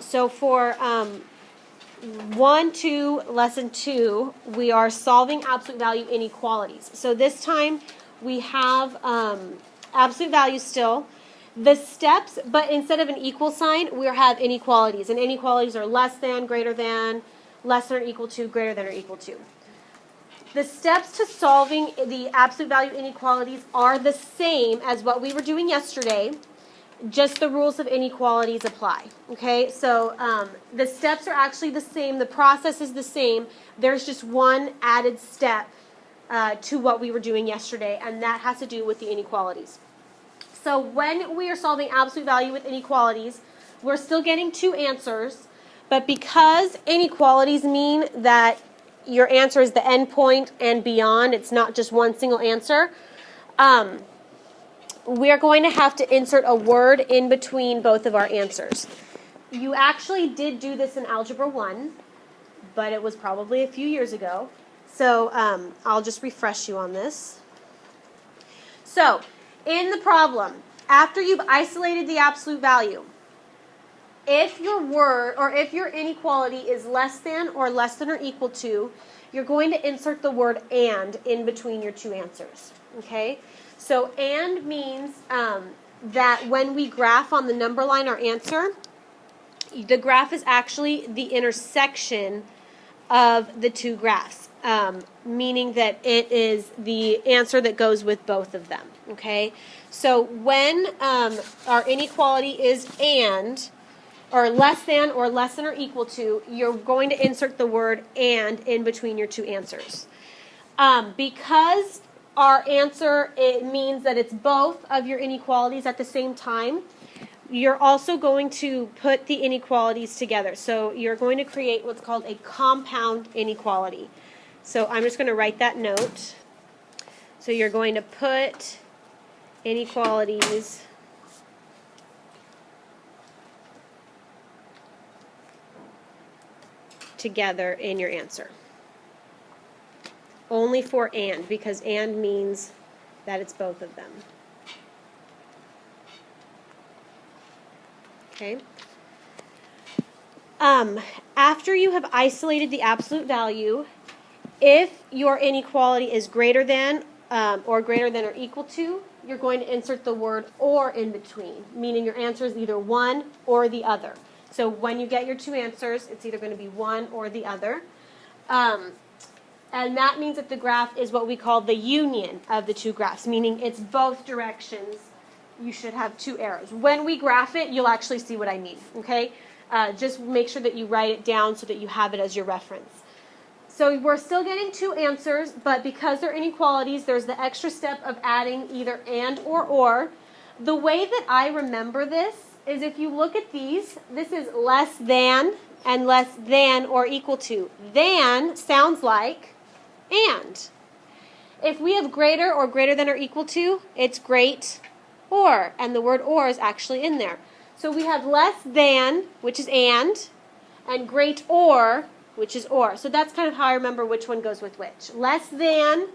So for 1, 2, lesson 2, we are solving absolute value inequalities. So this time we have absolute values still. The steps, but instead of an equal sign, we have inequalities. And inequalities are less than, greater than, less than or equal to, greater than or equal to. The steps to solving the absolute value inequalities are the same as what we were doing yesterday. Just the rules of inequalities apply. Okay, so the steps are actually the same. The process is the same. There's just one added step to what we were doing yesterday, and that has to do with the inequalities. So when we are solving absolute value with inequalities, we're still getting two answers, but because inequalities mean that your answer is the end point and beyond, it's not just one single answer, we are going to have to insert a word in between both of our answers. You actually did do this in Algebra 1, but it was probably a few years ago. So I'll just refresh you on this. So in the problem, after you've isolated the absolute value, if your word or if your inequality is less than or equal to, you're going to insert the word and in between your two answers. Okay? So and means that when we graph on the number line our answer, the graph is actually the intersection of the two graphs, meaning that it is the answer that goes with both of them. Okay? So when our inequality is and, or less than or equal to, you're going to insert the word and in between your two answers. Because our answer, it means that it's both of your inequalities at the same time, you're also going to put the inequalities together. So you're going to create what's called a compound inequality. So I'm just going to write that note. So you're going to put inequalities together in your answer. Only for and, because and means that it's both of them. Okay? After you have isolated the absolute value, if your inequality is greater than or equal to, you're going to insert the word or in between, meaning your answer is either one or the other. So when you get your two answers, it's either going to be one or the other. And that means that the graph is what we call the union of the two graphs, meaning it's both directions. You should have two arrows. When we graph it, you'll actually see what I mean, okay? Just make sure that you write it down so that you have it as your reference. So we're still getting two answers, but because they're inequalities, there's the extra step of adding either and or. The way that I remember this is if you look at these, this is less than and less than or equal to. Than sounds like and. If we have greater than or equal to, it's great or, and the word or is actually in there. So we have less than, which is and great or, which is or. So that's kind of how I remember which one goes with which. Less than,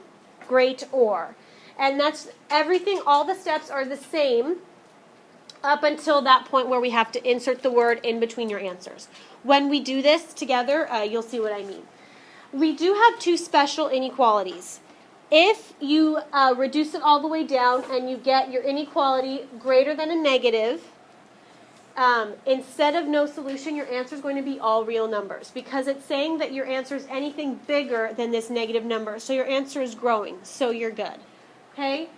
great or. And that's everything, all the steps are the same up until that point where we have to insert the word in between your answers. When we do this together, you'll see what I mean. We do have two special inequalities. If you reduce it all the way down and you get your inequality greater than a negative, instead of no solution, your answer is going to be all real numbers because it's saying that your answer is anything bigger than this negative number. So your answer is growing, so you're good. Okay?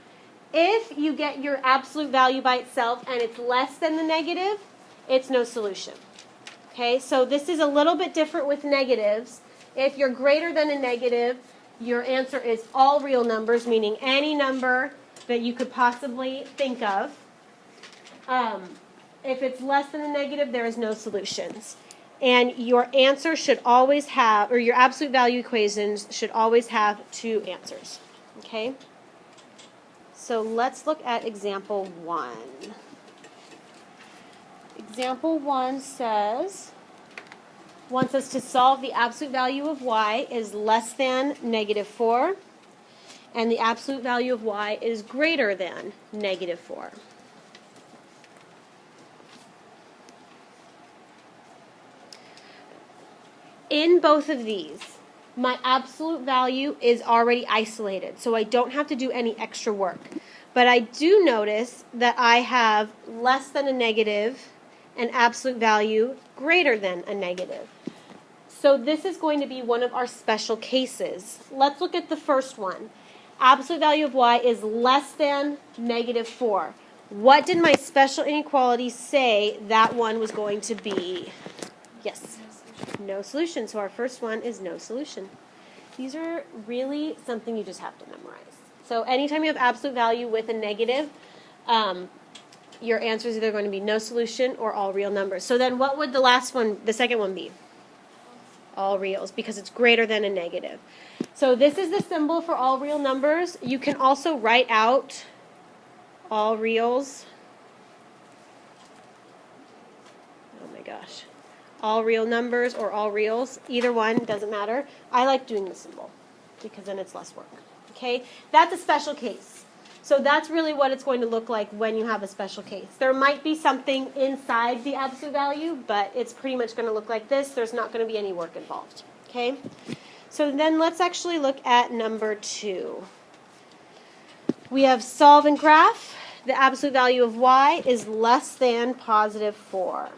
If you get your absolute value by itself and it's less than the negative, it's no solution. Okay? So this is a little bit different with negatives. If you're greater than a negative, your answer is all real numbers, meaning any number that you could possibly think of. If it's less than a negative, there is no solutions. And your answer should always have, or your absolute value equations should always have two answers. Okay? So let's look at example 1. Example 1 wants us to solve the absolute value of y is less than negative 4, and the absolute value of y is greater than negative 4. in both of these, my absolute value is already isolated, so I don't have to do any extra work. But I do notice that I have less than a negative and absolute value greater than a negative. So this is going to be one of our special cases. Let's look at the first one. Absolute value of y is less than -4. What did my special inequality say that one was going to be? Yes. No solution. So our first one is no solution. These are really something you just have to memorize. So anytime you have absolute value with a negative, your answer is either going to be no solution or all real numbers. So then what would the second one be? All reals, because it's greater than a negative. So this is the symbol for all real numbers. You can also write out all reals. Oh my gosh. All real numbers or all reals. Either one, doesn't matter. I like doing the symbol because then it's less work. Okay? That's a special case. So that's really what it's going to look like when you have a special case. There might be something inside the absolute value, but it's pretty much going to look like this. There's not going to be any work involved. Okay? So then let's actually look at number 2. We have solve and graph. The absolute value of y is less than +4.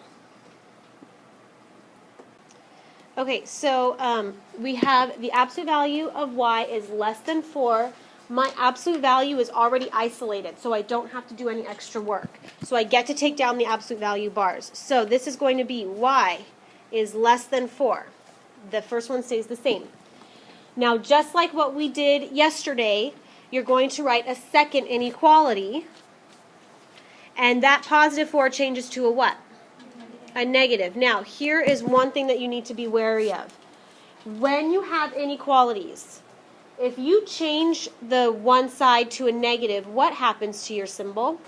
Okay, so we have the absolute value of y is less than 4. My absolute value is already isolated, so I don't have to do any extra work. So I get to take down the absolute value bars. So this is going to be y is less than 4. The first one stays the same. Now, just like what we did yesterday, you're going to write a second inequality, and that +4 changes to a what? A negative. Now, here is one thing that you need to be wary of. When you have inequalities, if you change the one side to a negative, what happens to your symbol?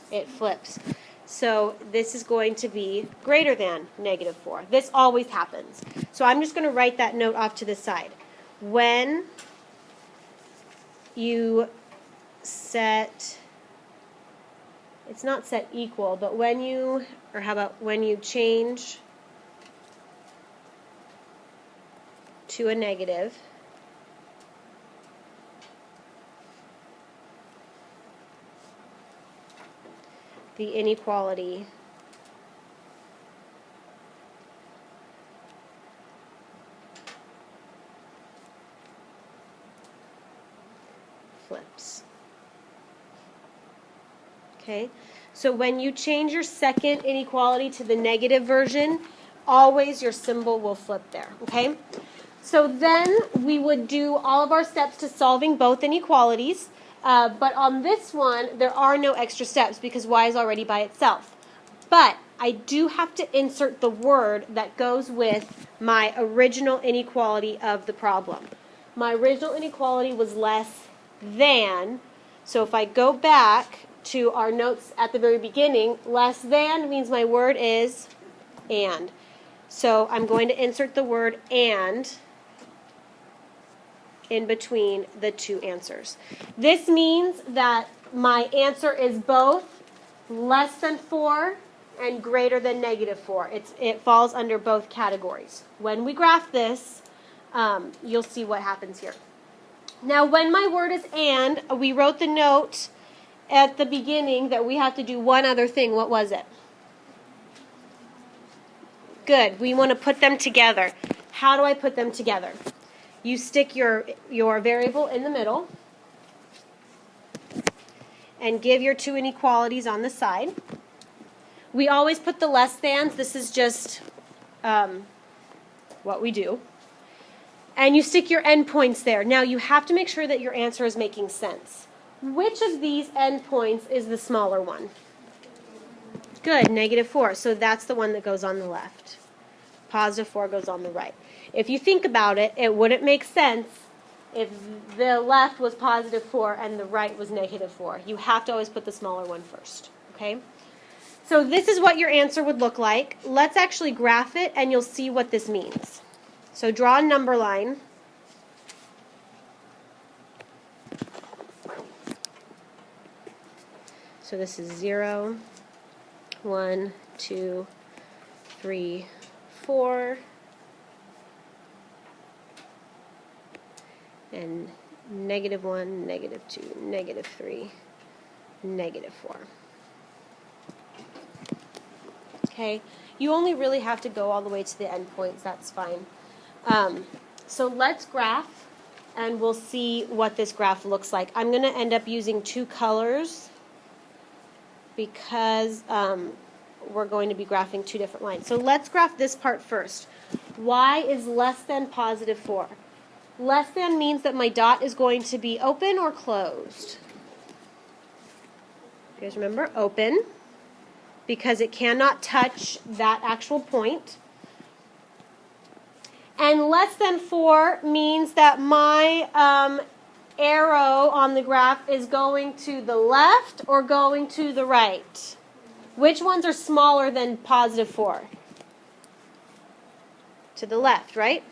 It flips. So this is going to be greater than -4. This always happens. So I'm just going to write that note off to the side. When you set, it's not set equal, but when you, or how about when you change to a negative, the inequality flips. Okay, so when you change your second inequality to the negative version, always your symbol will flip there. Okay, so then we would do all of our steps to solving both inequalities. But on this one, there are no extra steps because y is already by itself. But I do have to insert the word that goes with my original inequality of the problem. My original inequality was less than. So if I go back to our notes at the very beginning, less than means my word is and. So I'm going to insert the word and in between the two answers. This means that my answer is both less than 4 and greater than -4. It falls under both categories. When we graph this, you'll see what happens here. Now, when my word is and, we wrote the note at the beginning that we have to do one other thing. What was it? Good. We want to put them together. How do I put them together? You stick your variable in the middle and give your two inequalities on the side. We always put the less thans. This is just what we do. And you stick your endpoints there. Now you have to make sure that your answer is making sense. Which of these endpoints is the smaller one? Good, -4. So that's the one that goes on the left. +4 goes on the right. If you think about it, it wouldn't make sense if the left was +4 and the right was -4. You have to always put the smaller one first. Okay? So this is what your answer would look like. Let's actually graph it and you'll see what this means. So draw a number line. So this is 0, 1, 2, 3, 4, and -1, -2, -3, -4. Okay, you only really have to go all the way to the endpoints, that's fine. So let's graph, and we'll see what this graph looks like. I'm going to end up using 2 colors because we're going to be graphing 2 different lines. So let's graph this part first. Y is less than +4. Less than means that my dot is going to be open or closed. You guys remember? Open, because it cannot touch that actual point. And less than 4 means that my arrow on the graph is going to the left or going to the right. Which ones are smaller than +4? To the left, right?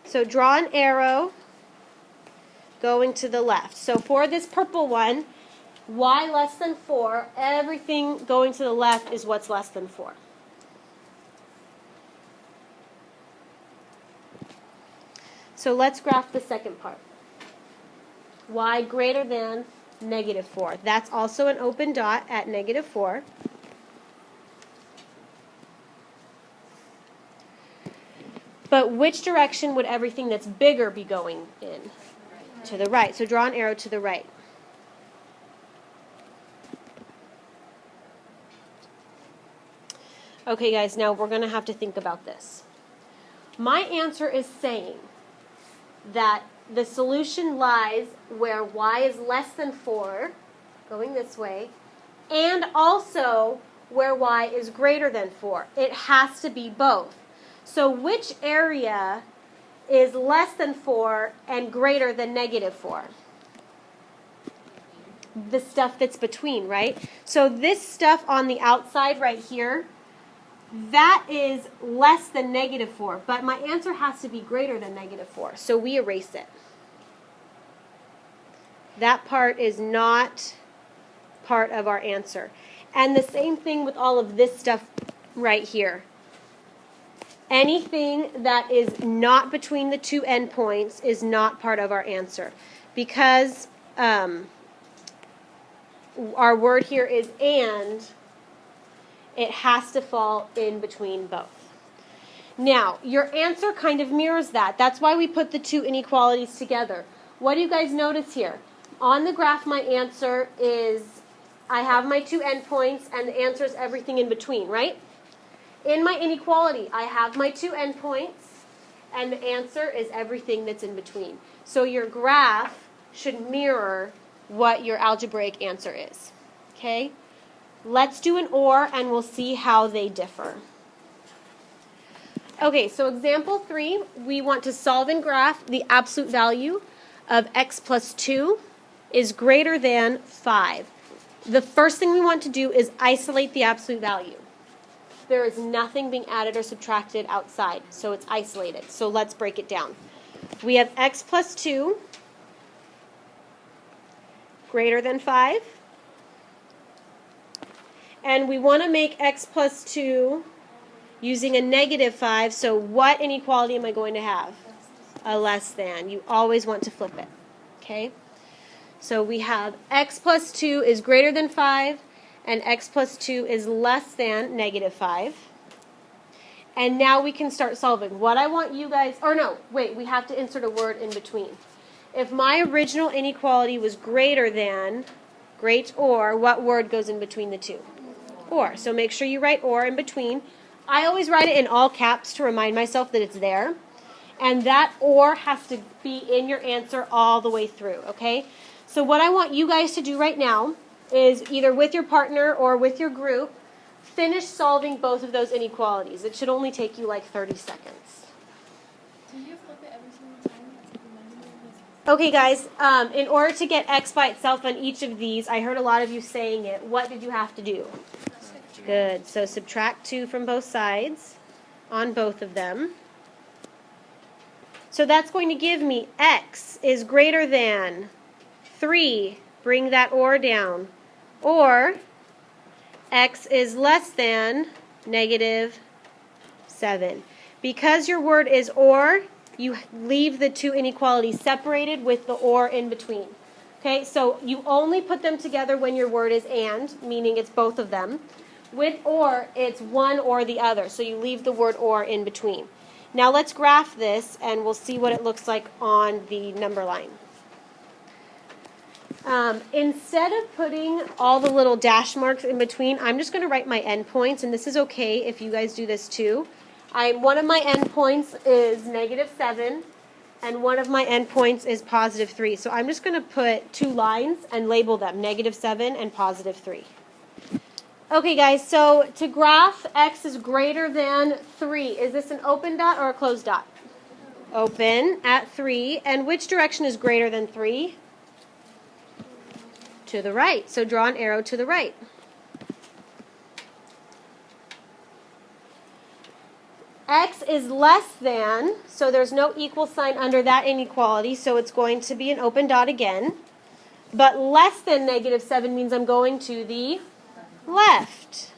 So draw an arrow going to the left. So for this purple one, y less than 4, everything going to the left is what's less than 4. So let's graph the second part. Y greater than -4. That's also an open dot at -4. But which direction would everything that's bigger be going in? To the right. So draw an arrow to the right. Okay, guys, now we're going to have to think about this. My answer is saying that the solution lies where y is less than 4, going this way, and also where y is greater than 4. It has to be both. So which area is less than 4 and greater than -4? The stuff that's between, right? So this stuff on the outside right here, that is less than -4, but my answer has to be greater than -4, so we erase it. That part is not part of our answer. And the same thing with all of this stuff right here. Anything that is not between the 2 endpoints is not part of our answer, because our word here is and. It has to fall in between both. Now, your answer kind of mirrors that. That's why we put the 2 inequalities together. What do you guys notice here? On the graph, my answer is, I have my 2 endpoints, and the answer is everything in between, right? In my inequality, I have my 2 endpoints, and the answer is everything that's in between. So your graph should mirror what your algebraic answer is. Okay? Let's do an OR, and we'll see how they differ. Okay, so example 3, we want to solve and graph the absolute value of x plus 2 is greater than 5. The first thing we want to do is isolate the absolute value. There is nothing being added or subtracted outside, so it's isolated. So let's break it down. We have x plus 2 greater than 5. And we want to make x plus 2 using a -5, so what inequality am I going to have? A less than. You always want to flip it. Okay? So we have x plus 2 is greater than 5, and x plus 2 is less than -5. And now we can start solving. What I want you guys, or no, wait, we have to insert a word in between. If my original inequality was greater than, great or, what word goes in between the 2? Or. So make sure you write or in between. I always write it in all caps to remind myself that it's there. And that or has to be in your answer all the way through, okay? So what I want you guys to do right now is either with your partner or with your group, finish solving both of those inequalities. It should only take you like 30 seconds. Do you flip it every single time? Okay, guys, in order to get x by itself on each of these, I heard a lot of you saying it. What did you have to do? Good. So subtract 2 from both sides on both of them. So that's going to give me x is greater than 3. Bring that or down. Or x is less than -7. Because your word is or, you leave the two inequalities separated with the or in between. Okay, so you only put them together when your word is and, meaning it's both of them. With or, it's one or the other, so you leave the word or in between. Now let's graph this, and we'll see what it looks like on the number line. Instead of putting all the little dash marks in between, I'm just going to write my endpoints, and this is okay if you guys do this too. One of my endpoints is -7, and one of my endpoints is +3. So I'm just going to put two lines and label them, -7 and +3. Okay, guys, so to graph x is greater than 3, is this an open dot or a closed dot? Open at 3. And which direction is greater than 3? To the right. So draw an arrow to the right. X is less than, so there's no equal sign under that inequality, so it's going to be an open dot again. But less than -7 means I'm going to the left.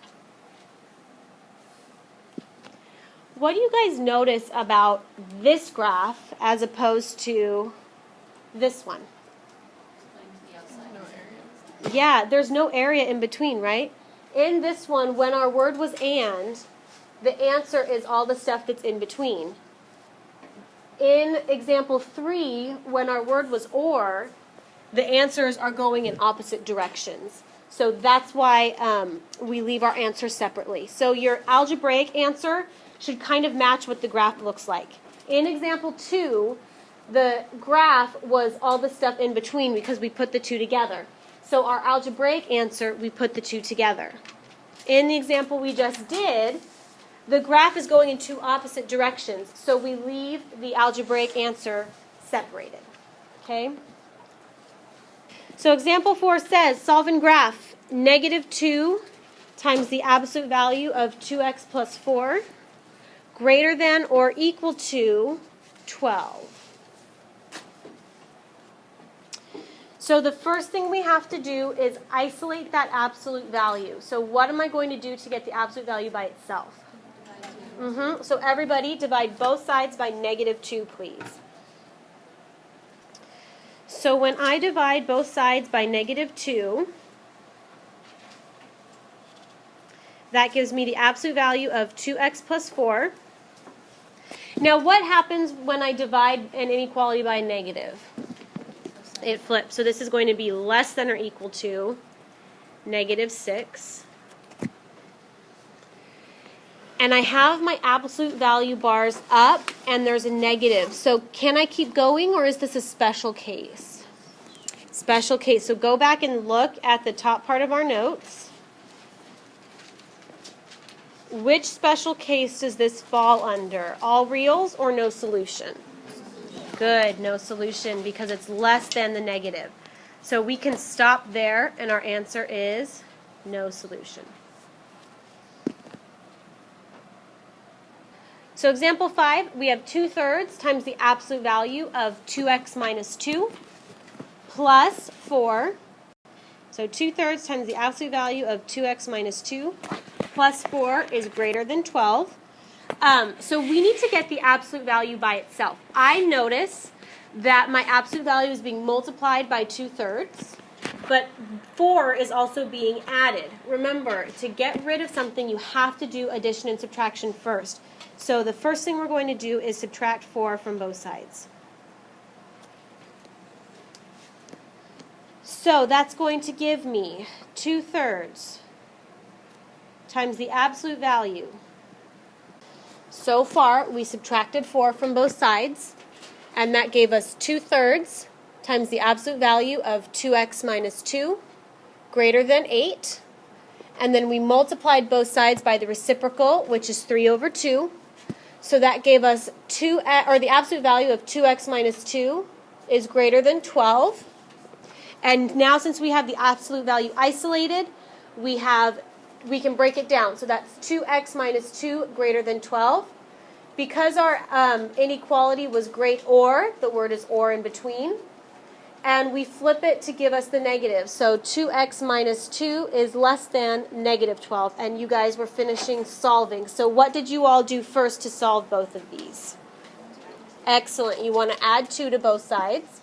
What do you guys notice about this graph as opposed to this one? Yeah, there's no area in between, right? In this one, when our word was and, the answer is all the stuff that's in between. In example 3, when our word was or, the answers are going in opposite directions. So that's why we leave our answers separately. So your algebraic answer should kind of match what the graph looks like. In example 2, the graph was all the stuff in between because we put the two together. So our algebraic answer, we put the two together. In the example we just did, the graph is going in two opposite directions, so we leave the algebraic answer separated. Okay? So example 4 says, solve and graph -2 times the absolute value of 2x plus 4 greater than or equal to 12. So the first thing we have to do is isolate that absolute value. So what am I going to do to get the absolute value by itself? So everybody divide both sides by -2, please. So when I divide both sides by -2, that gives me the absolute value of 2x plus 4. Now what happens when I divide an inequality by a negative? It flips. So this is going to be less than or equal to -6. And I have my absolute value bars up, and there's a negative. So can I keep going, or is this a special case? Special case. So go back and look at the top part of our notes. Which special case does this fall under? All reals or no solution? Good, no solution, because it's less than the negative. So we can stop there, and our answer is no solution. So example 5, we have 2/3 times the absolute value of 2x minus 2 plus 4. So 2/3 times the absolute value of 2x minus 2 plus 4 is greater than 12. So we need to get the absolute value by itself. I notice that my absolute value is being multiplied by 2/3, but 4 is also being added. Remember, to get rid of something, you have to do addition and subtraction first. So the first thing we're going to do is subtract 4 from both sides. So that's going to give me 2/3 times the absolute value. So far, we subtracted 4 from both sides, and that gave us 2/3 times the absolute value of 2x minus 2 greater than 8. And then we multiplied both sides by the reciprocal, which is 3/2. So that gave us the absolute value of 2x minus 2 is greater than 12. And now since we have the absolute value isolated, we can break it down. So that's 2x minus 2 greater than 12. Because our inequality was great or, the word is or in between, and we flip it to give us the negative. So 2x minus 2 is less than -12, and you guys were finishing solving. So what did you all do first to solve both of these? Excellent. You want to add 2 to both sides.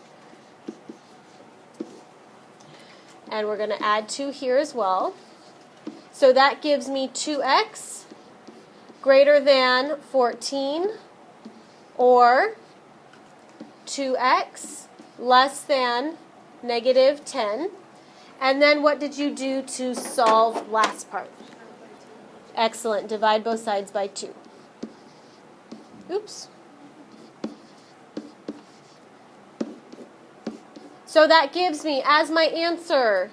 And we're going to add 2 here as well. So that gives me 2x greater than 14 or 2x less than negative 10. And then what did you do to solve last part? Excellent. Divide both sides by 2. Oops. So that gives me, as my answer,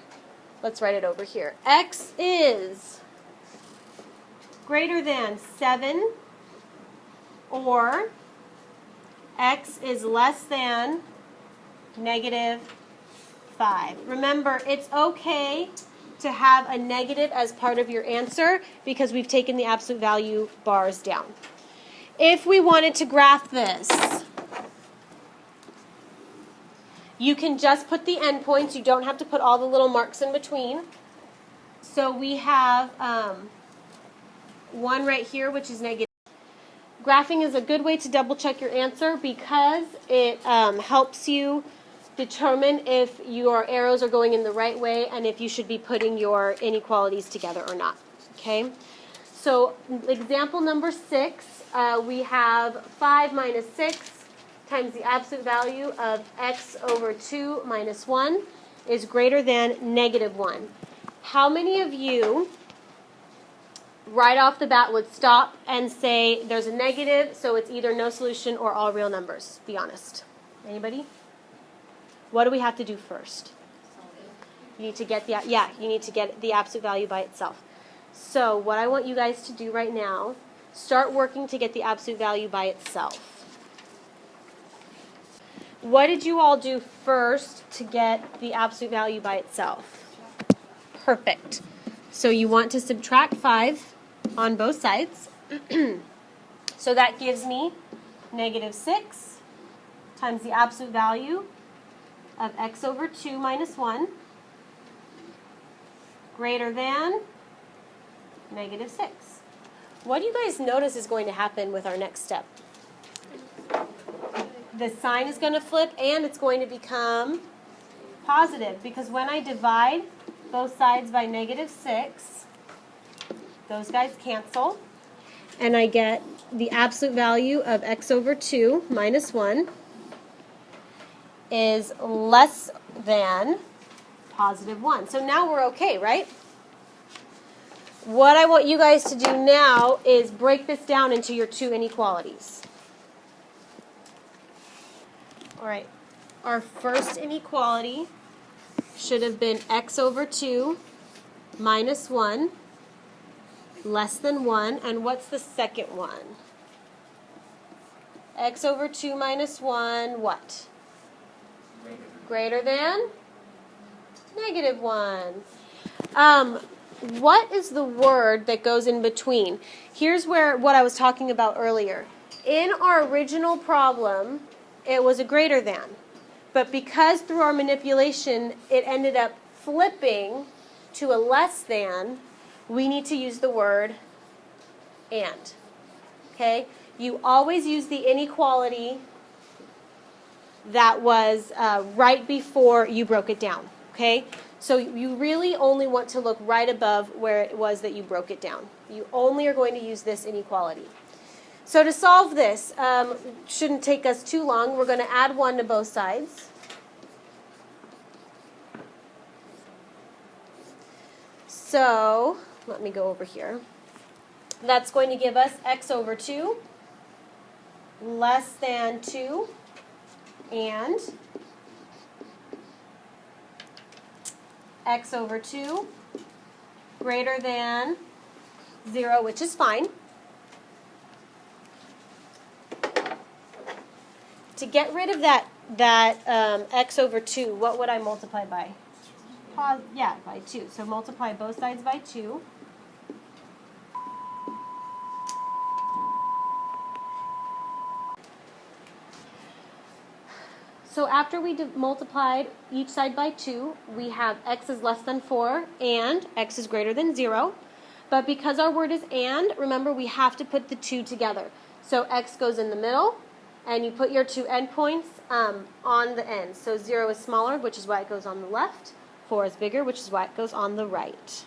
let's write it over here. X is greater than 7 or x is less than negative 5. Remember, it's okay to have a negative as part of your answer because we've taken the absolute value bars down. If we wanted to graph this, you can just put the endpoints. You don't have to put all the little marks in between. So we have 1 right here, which is negative. Graphing is a good way to double check your answer because it helps you determine if your arrows are going in the right way and if you should be putting your inequalities together or not. Okay? So example number 6, we have 5 minus 6 times the absolute value of x over 2 minus 1 is greater than negative 1. How many of you right off the bat would stop and say there's a negative, so it's either no solution or all real numbers? Be honest. Anybody? What do we have to do first? You need to get the absolute value by itself. So what I want you guys to do right now, start working to get the absolute value by itself. What did you all do first to get the absolute value by itself? Perfect. So you want to subtract 5 on both sides. So that gives me negative 6 times the absolute value of x over 2 minus 1 greater than negative 6. What do you guys notice is going to happen with our next step? The sign is going to flip and it's going to become positive because when I divide both sides by negative 6, those guys cancel and I get the absolute value of x over 2 minus 1 is less than positive 1. So now we're okay, right? What I want you guys to do now is break this down into your 2 inequalities. All right, our first inequality should have been x over 2 minus 1 less than 1. And what's the second one? X over 2 minus 1, what? Greater than? Negative 1. What is the word that goes in between? Here's what I was talking about earlier. In our original problem, it was a greater than. But because through our manipulation, it ended up flipping to a less than, we need to use the word and. Okay? You always use the inequality that was right before you broke it down. Okay? So you really only want to look right above where it was that you broke it down. You only are going to use this inequality. So to solve this, shouldn't take us too long. We're going to add 1 to both sides. So let me go over here. That's going to give us x over 2 less than 2 and x over 2 greater than 0, which is fine. To get rid of that x over 2, what would I multiply by? By 2. So multiply both sides by 2. So after we multiplied each side by 2, we have x is less than 4 and x is greater than 0. But because our word is and, remember we have to put the 2 together. So x goes in the middle and you put your two endpoints on the ends. So 0 is smaller, which is why it goes on the left. 4 is bigger, which is why it goes on the right.